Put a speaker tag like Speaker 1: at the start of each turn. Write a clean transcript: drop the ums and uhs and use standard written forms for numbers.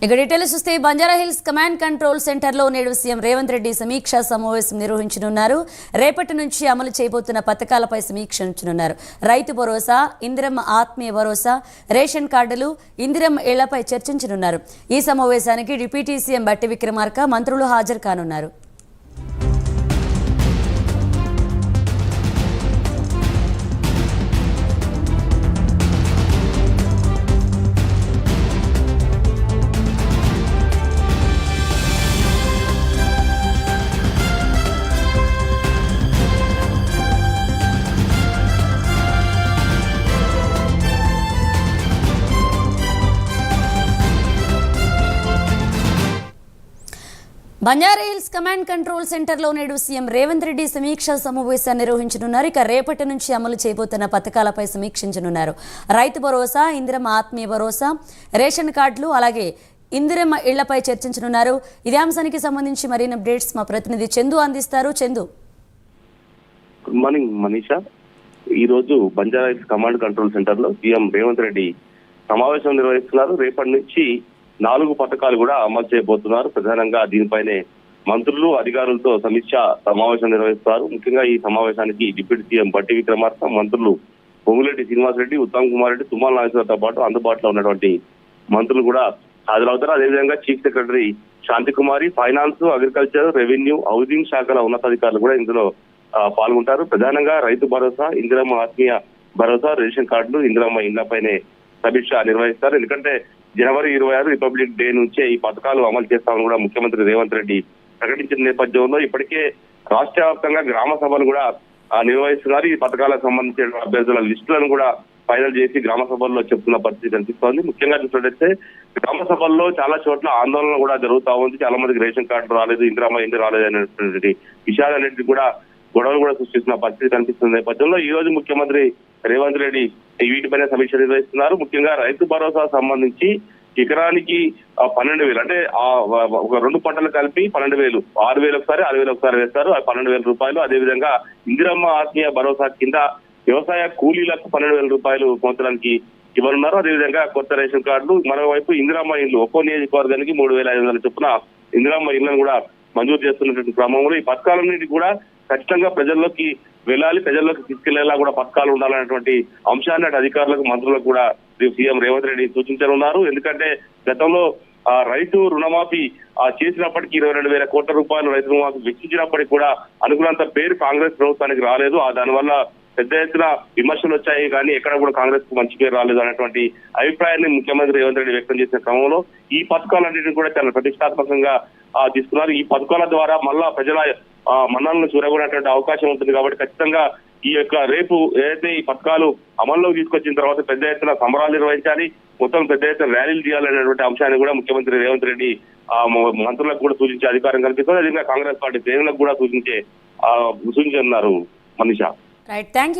Speaker 1: ఇక డీటెయిల్స్ చూస్తే Banjara Hills command control సెంటర్లో నేడు సీఎం రేవంత్ రెడ్డి సమీక్షా సమావేశం నిర్వహించనున్నారు. రేపటి నుంచి అమలు చేయబోతున్న పథకాలపై సమీక్షించనున్నారు. రైతు భరోసా, ఇందిరమ్మ ఆత్మీయ భరోసా, రేషన్ కార్డులు, ఇందిరమ్మ ఇళ్లపై చర్చించనున్నారు. ఈ సమావేశానికి డిప్యూటీ సీఎం బట్టి విక్రమార్క, మంత్రులు హాజరు కానున్నారు. బంజారాహిల్స్ కమాండ్ కంట్రోల్ సెంటర్లో నేడు సీఎం రేవంత్ రెడ్డి సమీక్షా సమావేశాన్ని నిర్వహించనున్నారు. ఇక రేపటి నుంచి అమలు చేయబోతున్న పథకాలపై సమీక్షించనున్నారు. రైతు భరోసా, ఇందిరమ్మ ఆత్మీయ భరోసా, రేషన్ కార్డులు, అలాగే ఇందిరమ్మ ఇళ్లపై చర్చించనున్నారు. ఇదే అంశానికి సంబంధించి మరిన్ని అప్డేట్స్ మా ప్రతినిధి చందు అందిస్తారు. చందు.
Speaker 2: Good morning Manisha. ఈ రోజు బంజారాహిల్స్ కమాండ్ కంట్రోల్ సెంటర్ లో సీఎం రేవంత్ రెడ్డి సమావేశం నిర్వహిస్తున్నారు. రేపటి నుంచి 4 పథకాలు కూడా అమలు చేయబోతున్నారు. ప్రధానంగా దీనిపైనే మంత్రులు, అధికారులతో సమీక్ష సమావేశం నిర్వహిస్తారు. ముఖ్యంగా ఈ సమావేశానికి డిప్యూటీ సీఎం బట్టి విక్రమార్క, మంత్రులు పొంగులేటి శ్రీనివాసరెడ్డి, ఉత్తమ్ కుమార్ రెడ్డి, తుమ్మల నాగేశ్వరరావుతో పాటు అందుబాటులో ఉన్నటువంటి మంత్రులు కూడా హాజరవుతారు. అదేవిధంగా చీఫ్ సెక్రటరీ శాంతి కుమారి, ఫైనాన్స్, అగ్రికల్చర్, రెవెన్యూ, హౌసింగ్ శాఖల ఉన్నతాధికారులు కూడా ఇందులో పాల్గొంటారు. ప్రధానంగా రైతు భరోసా, ఇందిరమ్మ ఆత్మీయ భరోసా, రేషన్ కార్డులు, ఇందిరమ్మ ఇళ్లపైనే సమీక్ష నిర్వహిస్తారు. ఎందుకంటే జనవరి 26 రిపబ్లిక్ డే నుంచే ఈ పథకాలు అమలు చేస్తామని కూడా ముఖ్యమంత్రి రేవంత్ రెడ్డి ప్రకటించిన నేపథ్యంలో ఇప్పటికే రాష్ట్ర వ్యాప్తంగా గ్రామ సభలు కూడా నిర్వహిస్తున్నారు. ఈ పథకాలకు సంబంధించిన అభ్యర్థుల లిస్టులను కూడా ఫైనల్ చేసి గ్రామ సభల్లో చెప్తున్న పరిస్థితి కనిపిస్తోంది. ముఖ్యంగా చూసినట్టయితే గ్రామ సభల్లో చాలా చోట్ల ఆందోళన కూడా జరుగుతా ఉంది. చాలా మందికి రేషన్ కార్డు రాలేదు, ఇందిరమ్మ ఇంటి రాలేదు అనేటువంటి విషయాలన్నింటినీ కూడా గొడవలు కూడా సృష్టిస్తున్న పరిస్థితి కనిపిస్తున్న నేపథ్యంలో ఈ రోజు ముఖ్యమంత్రి రేవంత్ రెడ్డి వీటిపైన సమీక్ష నిర్వహిస్తున్నారు. ముఖ్యంగా రైతు భరోసా సంబంధించి ఎకరానికి 12,000 అంటే ఒక 2 పంటలు కలిపి 12,000, 6,000 ఒకసారి, 6,000 ఒకసారి వేస్తారు. 12,000 రూపాయలు. అదేవిధంగా ఇందిరమ్మ ఆత్మీయ భరోసా కింద వ్యవసాయ కూలీలకు 12,000 రూపాయలు సంవత్సరానికి ఇవ్వనున్నారు. అదేవిధంగా కొత్త రేషన్ కార్డులు, మరోవైపు ఇందిరమ్మ ఇల్లు ఒక్కో నియోజకవర్గానికి 3,500 చొప్పున ఇందిరమ్మ ఇళ్లను కూడా మంజూరు చేస్తున్నటువంటి క్రమంలో ఈ పథకాలన్నింటి కూడా ఖచ్చితంగా ప్రజల్లోకి వెళ్ళాలి, ప్రజల్లోకి తీసుకెళ్లేలా కూడా పథకాలు ఉండాలనేటువంటి అంశాన్ని అటు అధికారులకు, మంత్రులకు కూడా సీఎం రేవంత్ రెడ్డి సూచించనున్నారు. ఎందుకంటే గతంలో రైతు రుణమాఫీ చేసినప్పటికీ 22,000 కోట్ల రూపాయలు రైతు రుణమాఫీ వెచ్చించినప్పటికీ కూడా అనుకున్నంత పేరు కాంగ్రెస్ ప్రభుత్వానికి రాలేదు. దానివల్ల పెద్ద ఎత్తున విమర్శలు వచ్చాయి, కానీ ఎక్కడ కూడా కాంగ్రెస్ కు మంచి పేరు రాలేదు అనేటువంటి అభిప్రాయాన్ని ముఖ్యమంత్రి రేవంత్ రెడ్డి వ్యక్తం చేసిన క్రమంలో ఈ పథకాలన్నింటినీ కూడా చాలా ప్రతిష్టాత్మకంగా తీసుకున్నారు. ఈ పథకాల ద్వారా మళ్ళా ప్రజల మన్నలను చూరగొనేటువంటి అవకాశం ఉంటుంది. కాబట్టి ఖచ్చితంగా ఈ యొక్క రేపు ఏదైతే ఈ పథకాలు అమల్లోకి తీసుకొచ్చిన తర్వాత పెద్ద ఎత్తున సంబరాలు నిర్వహించాలి, మొత్తం పెద్ద ఎత్తున ర్యాలీలు చేయాలనేటువంటి అంశాన్ని కూడా ముఖ్యమంత్రి రేవంత్ రెడ్డి మంత్రులకు కూడా సూచించే అధికారం కల్పిస్తుంది. అదేవిధంగా కాంగ్రెస్ పార్టీ శ్రేణులకు కూడా సూచించనున్నారు మనీషా.
Speaker 1: Right, thank you.